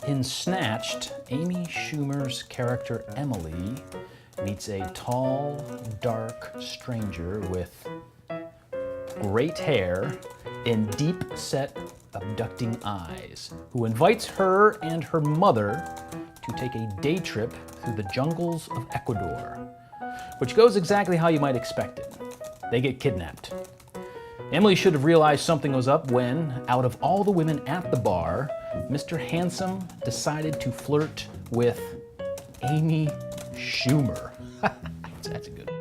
In Snatched, Amy Schumer's character Emily meets a tall, dark stranger with great hair and deep-set, abducting eyes, who invites her and her mother to take a day trip through the jungles of Ecuador, which goes exactly how you might expect it. They get kidnapped. Emily should have realized something was up when, out of all the women at the bar, Mr. Handsome decided to flirt with Amy Schumer. That's a good one.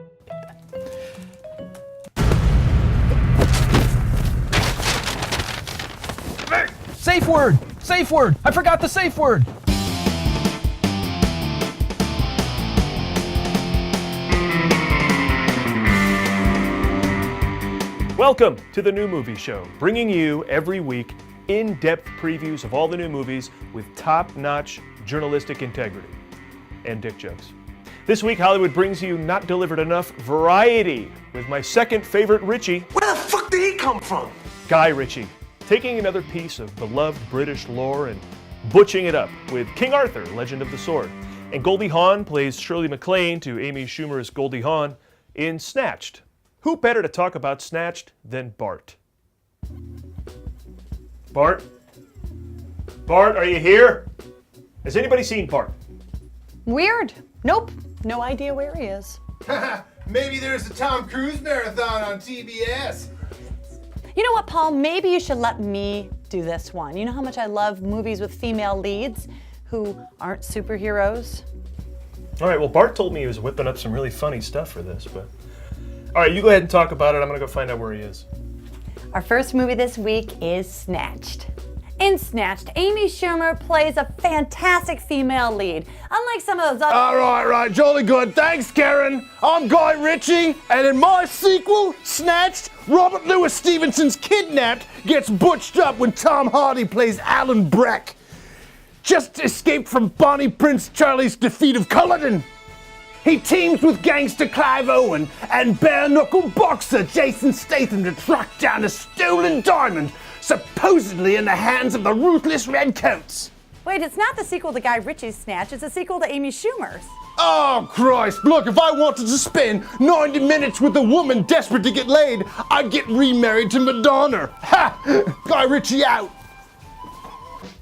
Safe word! Safe word! I forgot the safe word! Welcome to the New Movie Show, bringing you every week in-depth previews of all the new movies with top-notch journalistic integrity and dick jokes. This week, Hollywood brings you Not Delivered Enough variety with my second favorite Richie. Where the fuck did he come from? Guy Ritchie, taking another piece of beloved British lore and butching it up with King Arthur, Legend of the Sword. And Goldie Hawn plays Shirley MacLaine to Amy Schumer's Goldie Hawn in Snatched. Who better to talk about Snatched than Bart? Bart? Bart, are you here? Has anybody seen Bart? Weird. Nope. No idea where he is. Maybe there's a Tom Cruise marathon on TBS. You know what, Paul? Maybe you should let me do this one. You know how much I love movies with female leads who aren't superheroes? All right, well, Bart told me he was whipping up some really funny stuff for this, but... All right, you go ahead and talk about it. I'm going to go find out where he is. Our first movie this week is Snatched. In Snatched, Amy Schumer plays a fantastic female lead. Unlike some of those other... All right, jolly good. Thanks, Karen. I'm Guy Ritchie, and in my sequel, Snatched, Robert Louis Stevenson's Kidnapped gets butched up when Tom Hardy plays Alan Breck. Just escaped from Bonnie Prince Charlie's defeat of Culloden. He teams with gangster Clive Owen and bare-knuckle boxer Jason Statham to track down a stolen diamond, supposedly in the hands of the ruthless Redcoats. Wait, it's not the sequel to Guy Ritchie's Snatch, it's a sequel to Amy Schumer's. Oh, Christ. Look, if I wanted to spend 90 minutes with a woman desperate to get laid, I'd get remarried to Madonna. Ha! Guy Ritchie out.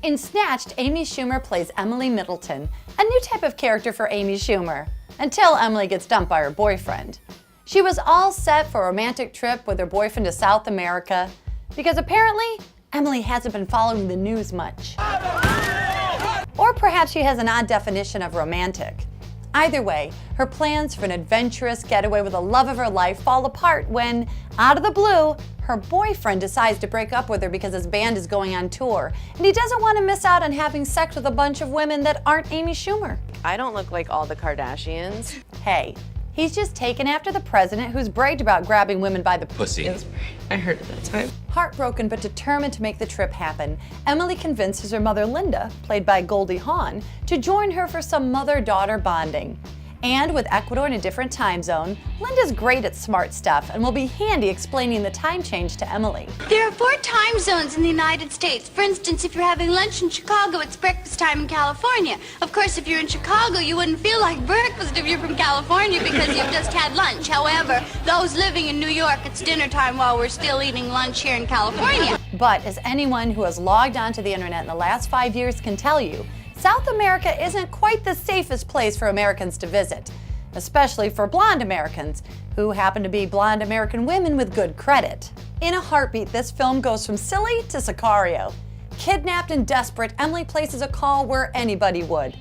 In Snatched, Amy Schumer plays Emily Middleton, a new type of character for Amy Schumer, until Emily gets dumped by her boyfriend. She was all set for a romantic trip with her boyfriend to South America, because apparently, Emily hasn't been following the news much. Or perhaps she has an odd definition of romantic. Either way, her plans for an adventurous getaway with the love of her life fall apart when, out of the blue, her boyfriend decides to break up with her because his band is going on tour, and he doesn't want to miss out on having sex with a bunch of women that aren't Amy Schumer. I don't look like all the Kardashians. Hey, he's just taken after the president who's bragged about grabbing women by the Pussy. I heard it that time. Heartbroken but determined to make the trip happen, Emily convinces her mother Linda, played by Goldie Hawn, to join her for some mother-daughter bonding. And with Ecuador in a different time zone, Linda's great at smart stuff and will be handy explaining the time change to Emily. There are 4 time zones in the United States. For instance, if you're having lunch in Chicago, it's breakfast time in California. Of course, if you're in Chicago, you wouldn't feel like breakfast if you're from California because you've just had lunch. However, those living in New York, it's dinner time while we're still eating lunch here in California. But as anyone who has logged onto the internet in the last 5 years can tell you, South America isn't quite the safest place for Americans to visit, especially for blonde Americans, who happen to be blonde American women with good credit. In a heartbeat, this film goes from silly to Sicario. Kidnapped and desperate, Emily places a call where anybody would,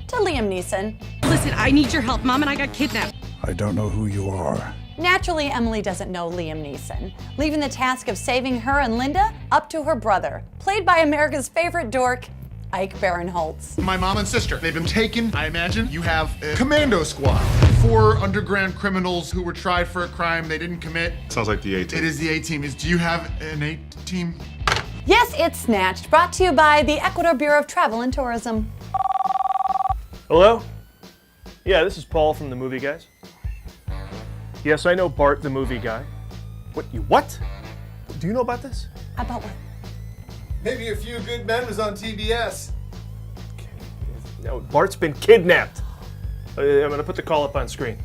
to Liam Neeson. Listen, I need your help. Mom and I got kidnapped. I don't know who you are. Naturally, Emily doesn't know Liam Neeson, leaving the task of saving her and Linda up to her brother, played by America's favorite dork, Ike Barinholtz. My mom and sister, they've been taken. I imagine you have a commando squad. 4 underground criminals who were tried for a crime they didn't commit. Sounds like the A-Team. It is the A-Team. Do you have an A-Team? Yes, it's Snatched, brought to you by the Ecuador Bureau of Travel and Tourism. Hello? Yeah, this is Paul from the Movie Guys. Yes, I know Bart, the movie guy. What? Do you know about this? About what? Maybe A Few Good Men was on TBS. No, Bart's been kidnapped. I'm gonna put the call up on screen.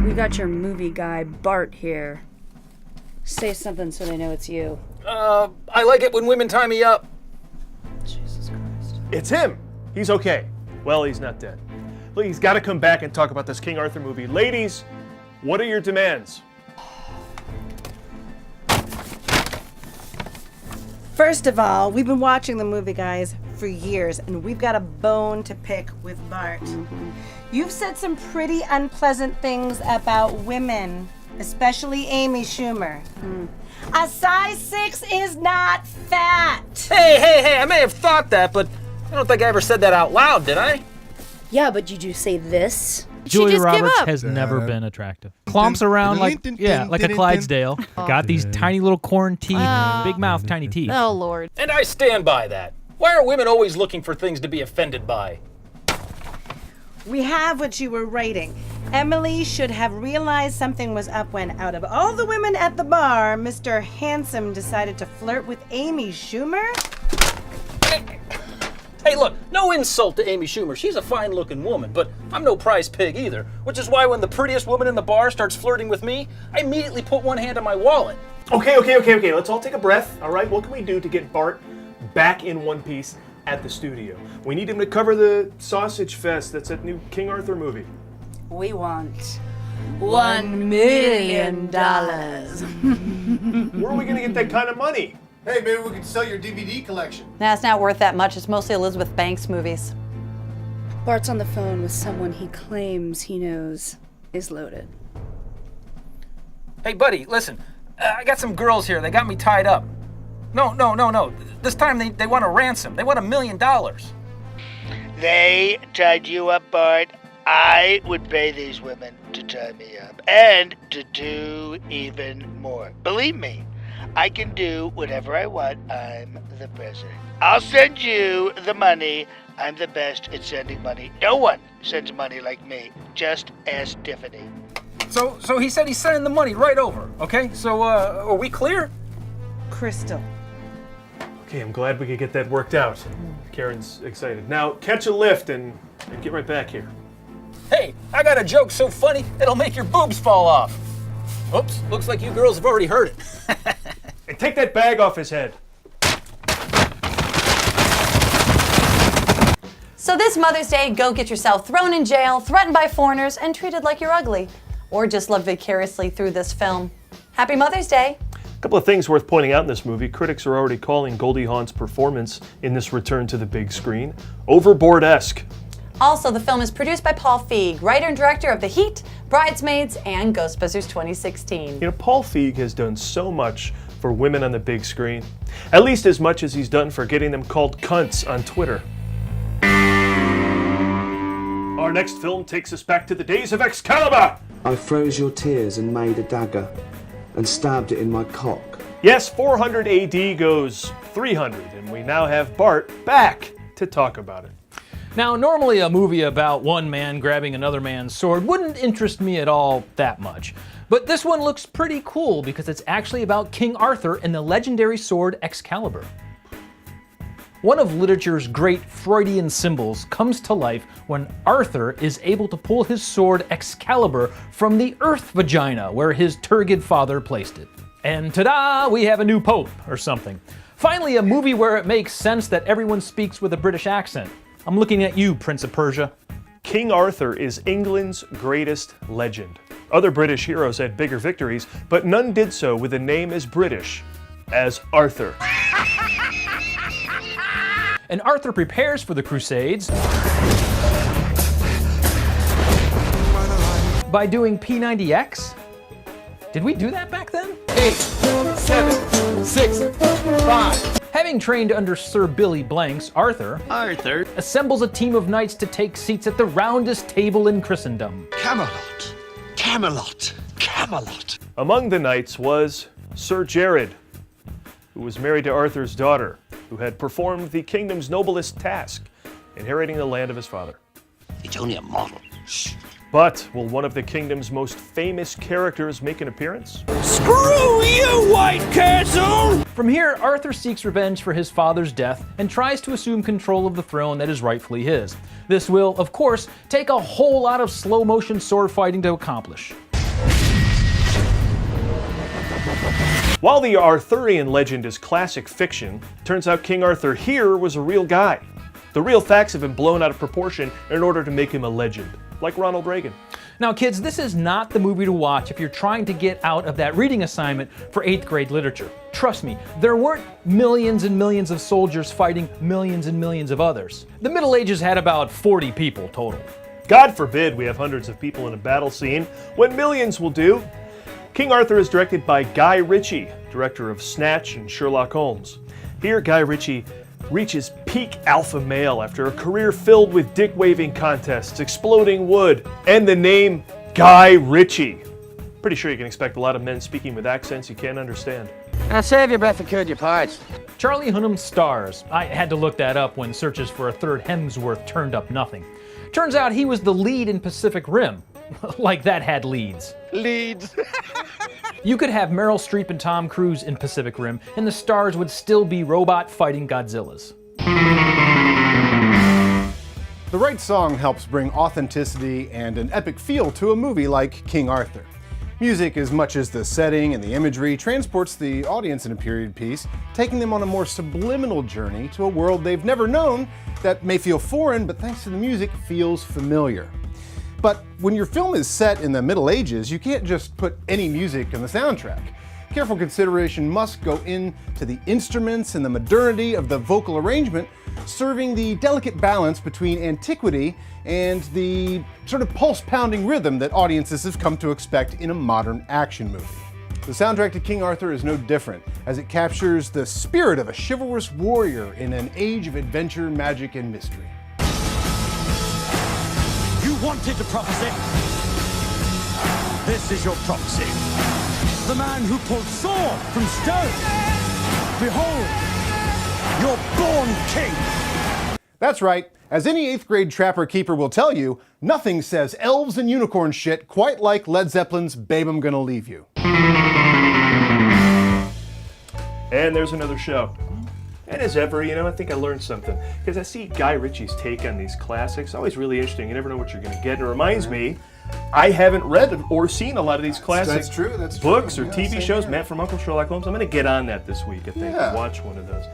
We got your movie guy, Bart, here. Say something so they know it's you. I like it when women tie me up. Jesus Christ. It's him. He's okay. Well, he's not dead. Look, he's got to come back and talk about this King Arthur movie. Ladies, what are your demands? First of all, we've been watching the movie, guys, for years, and we've got a bone to pick with Bart. You've said some pretty unpleasant things about women, especially Amy Schumer. A size 6 is not fat. Hey, I may have thought that, but I don't think I ever said that out loud, did I? Yeah, but did you say this? Julia just give Roberts up. has never been attractive. Clomps around like a Clydesdale. Got these tiny little corn teeth, big mouth, tiny teeth. Oh, Lord. And I stand by that. Why are women always looking for things to be offended by? We have what you were writing. Emily should have realized something was up when, out of all the women at the bar, Mr. Handsome decided to flirt with Amy Schumer. Hey, look, no insult to Amy Schumer. She's a fine-looking woman, but I'm no prize pig either, which is why when the prettiest woman in the bar starts flirting with me, I immediately put one hand on my wallet. Okay. Let's all take a breath. All right, what can we do to get Bart back in one piece at the studio? We need him to cover the sausage fest that's at new King Arthur movie. We want $1 million. Where are we going to get that kind of money? Hey, maybe we could sell your DVD collection. Nah, it's not worth that much. It's mostly Elizabeth Banks movies. Bart's on the phone with someone he claims he knows is loaded. Hey, buddy, listen. I got some girls here. They got me tied up. No. This time they want a ransom. They want $1 million. They tied you up, Bart. I would pay these women to tie me up and to do even more. Believe me, I can do whatever I want. I'm the president. I'll send you the money. I'm the best at sending money. No one sends money like me. Just ask Tiffany. So he said he's sending the money right over, okay? So, are we clear? Crystal. Okay, I'm glad we could get that worked out. Karen's excited. Now, catch a lift and get right back here. Hey, I got a joke so funny, it'll make your boobs fall off. Oops, looks like you girls have already heard it. And take that bag off his head. So this Mother's Day, go get yourself thrown in jail, threatened by foreigners, and treated like you're ugly. Or just live vicariously through this film. Happy Mother's Day! A couple of things worth pointing out in this movie. Critics are already calling Goldie Hawn's performance in this return to the big screen overboard-esque. Also, the film is produced by Paul Feig, writer and director of The Heat, Bridesmaids, and Ghostbusters 2016. You know, Paul Feig has done so much for women on the big screen. At least as much as he's done for getting them called cunts on Twitter. Our next film takes us back to the days of Excalibur! I froze your tears and made a dagger and stabbed it in my cock. Yes, 400 AD goes 300, and we now have Bart back to talk about it. Now, normally a movie about one man grabbing another man's sword wouldn't interest me at all that much. But this one looks pretty cool because it's actually about King Arthur and the legendary sword Excalibur. One of literature's great Freudian symbols comes to life when Arthur is able to pull his sword Excalibur from the earth vagina where his turgid father placed it. And ta-da, we have a new pope or something. Finally, a movie where it makes sense that everyone speaks with a British accent. I'm looking at you, Prince of Persia. King Arthur is England's greatest legend. Other British heroes had bigger victories, but none did so with a name as British as Arthur. And Arthur prepares for the Crusades by doing P90X. Did we do that back then? 8, 7, 6, 5. Having trained under Sir Billy Blanks, Arthur assembles a team of knights to take seats at the roundest table in Christendom. Camelot. Camelot. Camelot. Among the knights was Sir Jared, who was married to Arthur's daughter, who had performed the kingdom's noblest task, inheriting the land of his father. It's only a model. But will one of the kingdom's most famous characters make an appearance? Screw you, White Castle! From here, Arthur seeks revenge for his father's death and tries to assume control of the throne that is rightfully his. This will, of course, take a whole lot of slow-motion sword fighting to accomplish. While the Arthurian legend is classic fiction, turns out King Arthur here was a real guy. The real facts have been blown out of proportion in order to make him a legend, like Ronald Reagan. Now kids, this is not the movie to watch if you're trying to get out of that reading assignment for 8th grade literature. Trust me, there weren't millions and millions of soldiers fighting millions and millions of others. The Middle Ages had about 40 people total. God forbid we have hundreds of people in a battle scene when millions will do. King Arthur is directed by Guy Ritchie, director of Snatch and Sherlock Holmes. Here, Guy Ritchie reaches peak alpha male after a career filled with dick-waving contests, exploding wood, and the name Guy Ritchie. Pretty sure you can expect a lot of men speaking with accents you can't understand. Now save your breath and cure your parts. Charlie Hunnam stars. I had to look that up when searches for a third Hemsworth turned up nothing. Turns out he was the lead in Pacific Rim. Like that had leads. Leads. You could have Meryl Streep and Tom Cruise in Pacific Rim, and the stars would still be robot fighting Godzillas. The right song helps bring authenticity and an epic feel to a movie like King Arthur. Music, as much as the setting and the imagery, transports the audience in a period piece, taking them on a more subliminal journey to a world they've never known that may feel foreign, but thanks to the music, feels familiar. But when your film is set in the Middle Ages, you can't just put any music in the soundtrack. Careful consideration must go into the instruments and the modernity of the vocal arrangement, serving the delicate balance between antiquity and the sort of pulse-pounding rhythm that audiences have come to expect in a modern action movie. The soundtrack to King Arthur is no different, as it captures the spirit of a chivalrous warrior in an age of adventure, magic, and mystery. You wanted the prophecy. This is your prophecy. The man who pulled sword from stone. Behold, you're born king. That's right. As any 8th grade trapper keeper will tell you, nothing says elves and unicorn shit quite like Led Zeppelin's Babe, I'm Gonna Leave You. And there's another show. And as ever, I think I learned something. Because I see Guy Ritchie's take on these classics. Always really interesting. You never know what you're going to get. And it reminds me, I haven't read or seen a lot of these classic That's true. books or Yeah, TV same shows. here. Matt from Uncle Sherlock Holmes. I'm going to get on that this week, I think, Yeah. and watch one of those.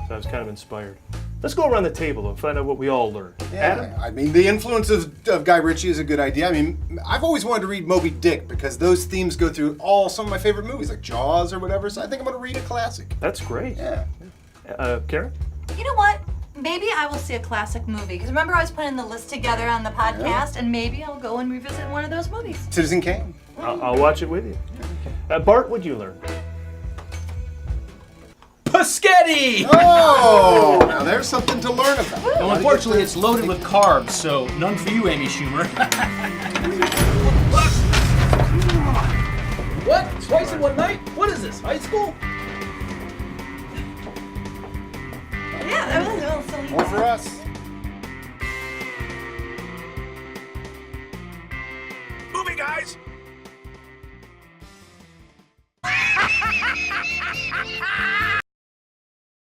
So I was kind of inspired. Let's go around the table and find out what we all learned. Adam? Yeah, I mean, the influence of Guy Ritchie is a good idea. I mean, I've always wanted to read Moby Dick because those themes go through some of my favorite movies, like Jaws or whatever, so I think I'm going to read a classic. That's great. Yeah. Karen? You know what? Maybe I will see a classic movie. Because remember I was putting the list together on the podcast, and maybe I'll go and revisit one of those movies. Citizen Kane. I'll watch it with you. Bart, what'd you learn? Paschetti! Oh, now there's something to learn about. Well, unfortunately, it's loaded with carbs, so none for you, Amy Schumer. What? Twice in one night? What is this, high school? Yeah, that was a little silly. More for us. Movie guys,